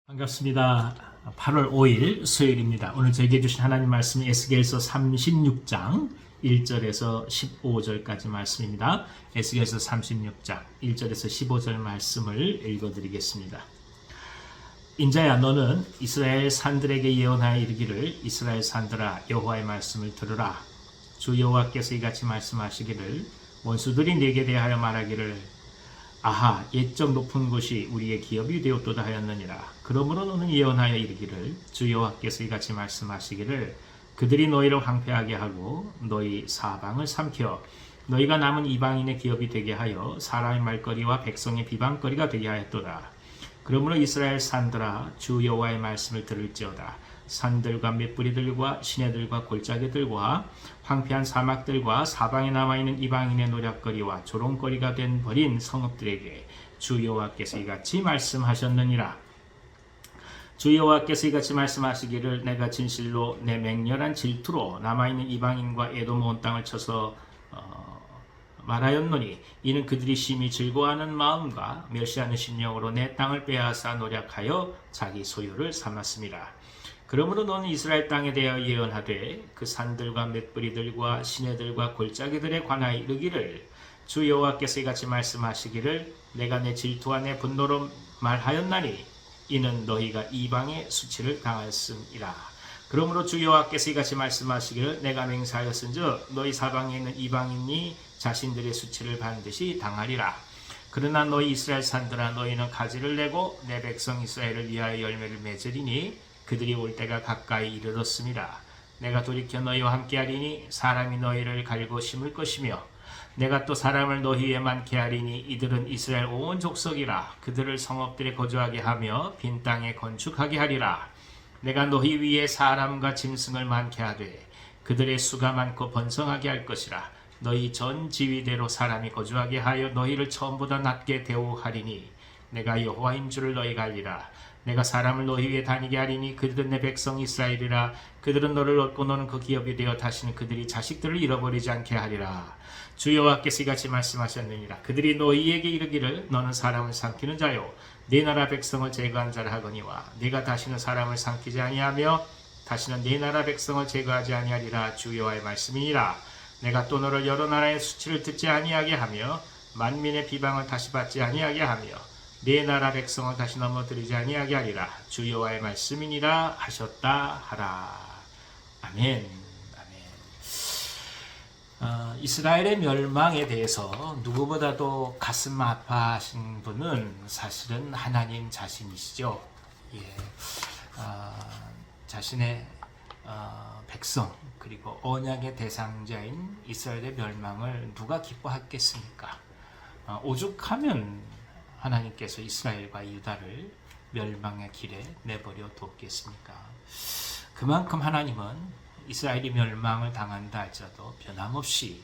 반갑습니다. 8월 5일 수요일입니다. 오늘 저에게 주신 하나님 말씀은 에스겔서 36장 1절에서 15절까지 말씀입니다. 에스겔서 36장 1절에서 15절 말씀을 읽어드리겠습니다. 인자야, 너는 이스라엘 산들에게 예언하여 이르기를, 이스라엘 산들아, 여호와의 말씀을 들으라. 주 여호와께서 이같이 말씀하시기를, 원수들이 내게 대하여 말하기를, 아하, 옛적 높은 곳이 우리의 기업이 되었도다 하였느니라. 그러므로 너는 예언하여 이르기를, 주 여호와께서 이같이 말씀하시기를, 그들이 너희를 황폐하게 하고 너희 사방을 삼켜 너희가 남은 이방인의 기업이 되게 하여 사람의 말거리와 백성의 비방거리가 되게 하였도다. 그러므로 이스라엘 산들아, 주 여호와의 말씀을 들을지어다. 산들과 맷뿌리들과 시내들과 골짜기들과 황폐한 사막들과 사방에 남아있는 이방인의 노략거리와 조롱거리가 된 버린 성읍들에게 주 여호와께서 이같이 말씀하셨느니라. 주 여호와께서 이같이 말씀하시기를, 내가 진실로 내 맹렬한 질투로 남아있는 이방인과 에돔 온 땅을 쳐서 말하였노니, 이는 그들이 심히 즐거워하는 마음과 멸시하는 심령으로 내 땅을 빼앗아 노략하여 자기 소유를 삼았습니다. 그러므로 너는 이스라엘 땅에 대하여 예언하되, 그 산들과 맷뿌리들과 시내들과 골짜기들에 관하여 이르기를, 주 여호와께서 이같이 말씀하시기를, 내가 내 질투와 내 분노로 말하였나니 이는 너희가 이방의 수치를 당하였음이라. 그러므로 주 여호와께서 이같이 말씀하시기를, 내가 맹세하였은즉 너희 사방에 있는 이방인이 자신들의 수치를 반드시 당하리라. 그러나 너희 이스라엘 산들아, 너희는 가지를 내고 내 백성 이스라엘을 위하여 열매를 맺으리니 그들이 올 때가 가까이 이르렀습니다. 내가 돌이켜 너희와 함께하리니 사람이 너희를 갈고 심을 것이며, 내가 또 사람을 너희 위에 많게 하리니 이들은 이스라엘 온 족속이라. 그들을 성읍들에 거주하게 하며 빈 땅에 건축하게 하리라. 내가 너희 위에 사람과 짐승을 많게 하되 그들의 수가 많고 번성하게 할 것이라. 너희 전 지위대로 사람이 거주하게 하여 너희를 처음보다 낮게 대우하리니 내가 여호와인 줄을 너희가 알리라. 내가 사람을 너희 위에 다니게 하리니 그들은 내 백성 이스라엘이라. 그들은 너를 얻고 너는 그 기업이 되어 다시는 그들이 자식들을 잃어버리지 않게 하리라. 주 여호와께서 이같이 말씀하셨느니라. 그들이 너희에게 이르기를, 너는 사람을 삼키는 자요 네 나라 백성을 제거한 자라 하거니와, 네가 다시는 사람을 삼키지 아니하며 다시는 네 나라 백성을 제거하지 아니하리라. 주 여호와의 말씀이니라. 내가 또 너를 여러 나라의 수치를 듣지 아니하게 하며 만민의 비방을 다시 받지 아니하게 하며 네 나라 백성을 다시 넘어뜨리지 아니하게 하리라. 주 여호와의 말씀이니라 하셨다 하라. 아멘. 이스라엘의 멸망에 대해서 누구보다도 가슴 아파하신 분은 사실은 하나님 자신이시죠. 예, 자신의 백성 그리고 언약의 대상자인 이스라엘의 멸망을 누가 기뻐하겠습니까? 오죽하면 하나님께서 이스라엘과 유다를 멸망의 길에 내버려 뒀겠습니까? 그만큼 하나님은 이스라엘이 멸망을 당한다 할지라도 변함없이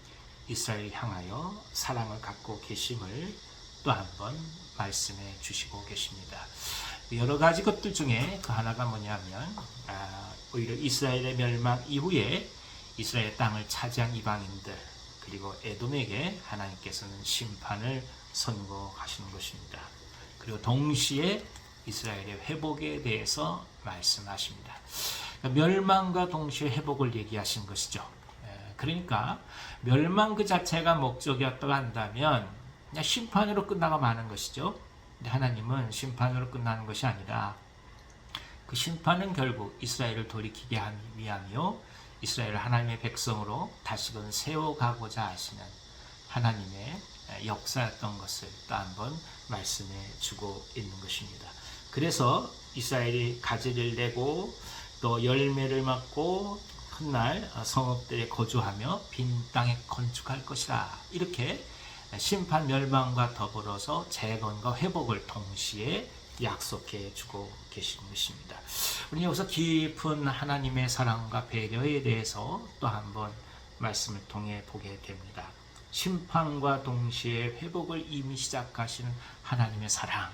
이스라엘을 향하여 사랑을 갖고 계심을 또 한 번 말씀해 주시고 계십니다. 여러 가지 것들 중에 그 하나가 뭐냐면, 오히려 이스라엘의 멸망 이후에 이스라엘 땅을 차지한 이방인들 그리고 에돔에게 하나님께서는 심판을 선고하시는 것입니다. 그리고 동시에 이스라엘의 회복에 대해서 말씀하십니다. 멸망과 동시에 회복을 얘기하신 것이죠. 그러니까 멸망 그 자체가 목적이었다고 한다면 그냥 심판으로 끝나가 마는 것이죠. 근데 하나님은 심판으로 끝나는 것이 아니라 그 심판은 결국 이스라엘을 돌이키게 하기 위함이요, 이스라엘을 하나님의 백성으로 다시금 세워가고자 하시는 하나님의 역사였던 것을 또 한번 말씀해 주고 있는 것입니다. 그래서 이스라엘이 가지를 내고 또 열매를 맞고 훗날 성읍들에 거주하며 빈 땅에 건축할 것이라. 이렇게 심판 멸망과 더불어서 재건과 회복을 동시에 약속해 주고 계시는 것입니다. 우리 여기서 깊은 하나님의 사랑과 배려에 대해서 또 한번 말씀을 통해 보게 됩니다. 심판과 동시에 회복을 이미 시작하시는 하나님의 사랑,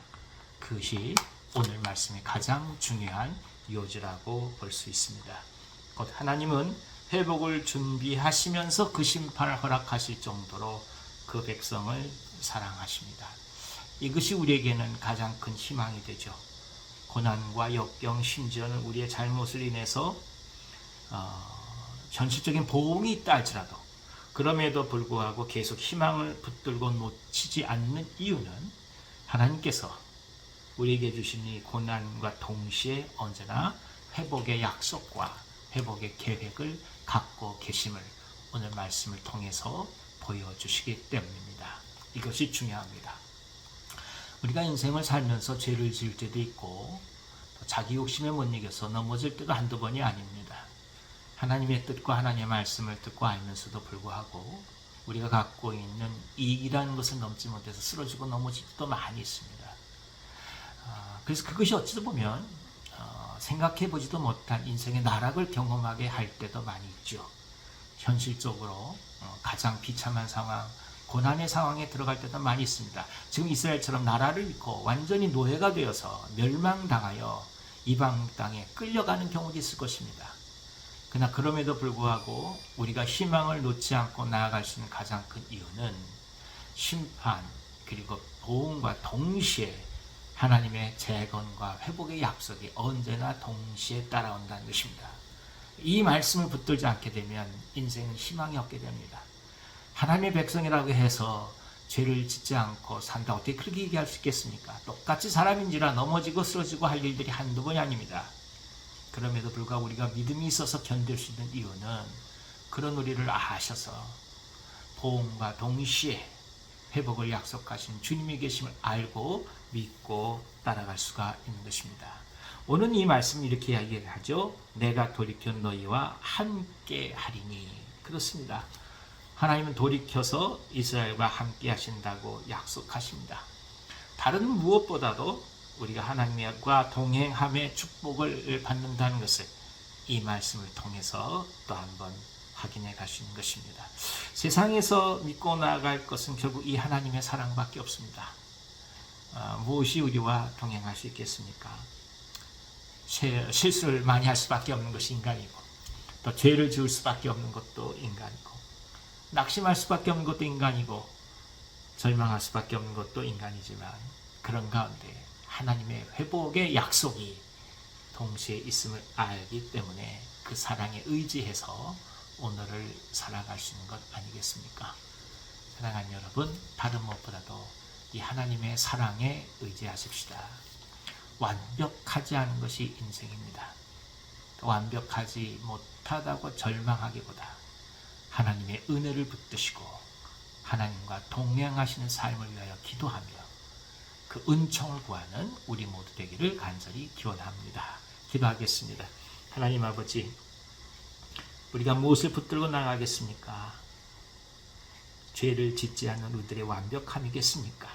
그것이 오늘 말씀의 가장 중요한 요지라고 볼 수 있습니다. 곧 하나님은 회복을 준비하시면서 그 심판을 허락하실 정도로 그 백성을 사랑하십니다. 이것이 우리에게는 가장 큰 희망이 되죠. 고난과 역경, 심지어는 우리의 잘못을 인해서 현실적인 보응이 있다 할지라도 그럼에도 불구하고 계속 희망을 붙들고 놓치지 않는 이유는 하나님께서 우리에게 주신 이 고난과 동시에 언제나 회복의 약속과 회복의 계획을 갖고 계심을 오늘 말씀을 통해서 보여주시기 때문입니다. 이것이 중요합니다. 우리가 인생을 살면서 죄를 지을 때도 있고 자기 욕심에 못 이겨서 넘어질 때도 한두 번이 아닙니다. 하나님의 뜻과 하나님의 말씀을 듣고 알면서도 불구하고 우리가 갖고 있는 이익이라는 것을 넘지 못해서 쓰러지고 넘어질 때도 많이 있습니다. 그래서 그것이 어찌 보면 생각해보지도 못한 인생의 나락을 경험하게 할 때도 많이 있죠. 현실적으로 가장 비참한 상황, 고난의 상황에 들어갈 때도 많이 있습니다. 지금 이스라엘처럼 나라를 잃고 완전히 노예가 되어서 멸망당하여 이방 땅에 끌려가는 경우도 있을 것입니다. 그러나 그럼에도 불구하고 우리가 희망을 놓지 않고 나아갈 수 있는 가장 큰 이유는 심판 그리고 보응과 동시에 하나님의 재건과 회복의 약속이 언제나 동시에 따라온다는 것입니다. 이 말씀을 붙들지 않게 되면 인생은 희망이 없게 됩니다. 하나님의 백성이라고 해서 죄를 짓지 않고 산다. 어떻게 그렇게 얘기할 수 있겠습니까? 똑같이 사람인지라 넘어지고 쓰러지고 할 일들이 한두 번이 아닙니다. 그럼에도 불구하고 우리가 믿음이 있어서 견딜 수 있는 이유는 그런 우리를 아셔서 보험과 동시에 회복을 약속하신 주님이 계심을 알고 믿고 따라갈 수가 있는 것입니다. 오늘 이 말씀은 이렇게 이야기를 하죠. 내가 돌이켜 너희와 함께 하리니. 그렇습니다. 하나님은 돌이켜서 이스라엘과 함께 하신다고 약속하십니다. 다른 무엇보다도 우리가 하나님과 동행함의 축복을 받는다는 것을 이 말씀을 통해서 또 한번 확인해 갈 수 있는 것입니다. 세상에서 믿고 나아갈 것은 결국 이 하나님의 사랑밖에 없습니다. 무엇이 우리와 동행할 수 있겠습니까? 실수를 많이 할 수밖에 없는 것이 인간이고 또 죄를 지을 수밖에 없는 것도 인간이고 낙심할 수밖에 없는 것도 인간이고 절망할 수밖에 없는 것도 인간이지만 그런 가운데 하나님의 회복의 약속이 동시에 있음을 알기 때문에 그 사랑에 의지해서 오늘을 살아갈 수 있는 것 아니겠습니까? 사랑하는 여러분, 다른 무엇보다도 이 하나님의 사랑에 의지하십시다. 완벽하지 않은 것이 인생입니다. 완벽하지 못하다고 절망하기보다 하나님의 은혜를 붙드시고 하나님과 동행하시는 삶을 위하여 기도하며 그 은총을 구하는 우리 모두 되기를 간절히 기원합니다. 기도하겠습니다. 하나님 아버지, 우리가 무엇을 붙들고 나가겠습니까? 죄를 짓지 않는 우리들의 완벽함이겠습니까?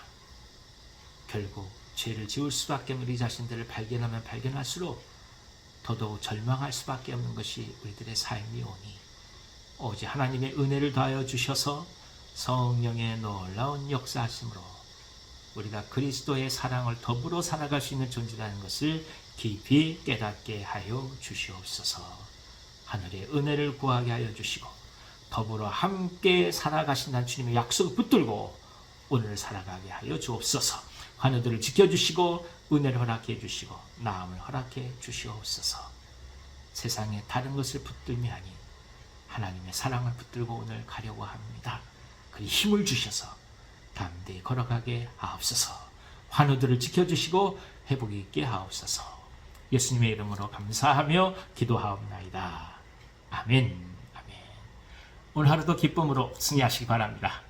결국 죄를 지을 수밖에 없는 우리 자신들을 발견하면 발견할수록 더더욱 절망할 수밖에 없는 것이 우리들의 삶이 오니 오직 하나님의 은혜를 더하여 주셔서 성령의 놀라운 역사하심으로 우리가 그리스도의 사랑을 더불어 살아갈 수 있는 존재라는 것을 깊이 깨닫게 하여 주시옵소서. 하늘의 은혜를 구하게 하여 주시고 더불어 함께 살아가신다는 주님의 약속을 붙들고 오늘을 살아가게 하여 주옵소서. 하늘들을 지켜주시고 은혜를 허락해 주시고 나음을 허락해 주시옵소서. 세상에 다른 것을 붙들미 아니 하나님의 사랑을 붙들고 오늘 가려고 합니다. 그 힘을 주셔서 담대히 걸어가게 하옵소서. 환우들을 지켜주시고 회복이 있게 하옵소서. 예수님의 이름으로 감사하며 기도하옵나이다. 아멘. 아멘. 오늘 하루도 기쁨으로 승리하시기 바랍니다.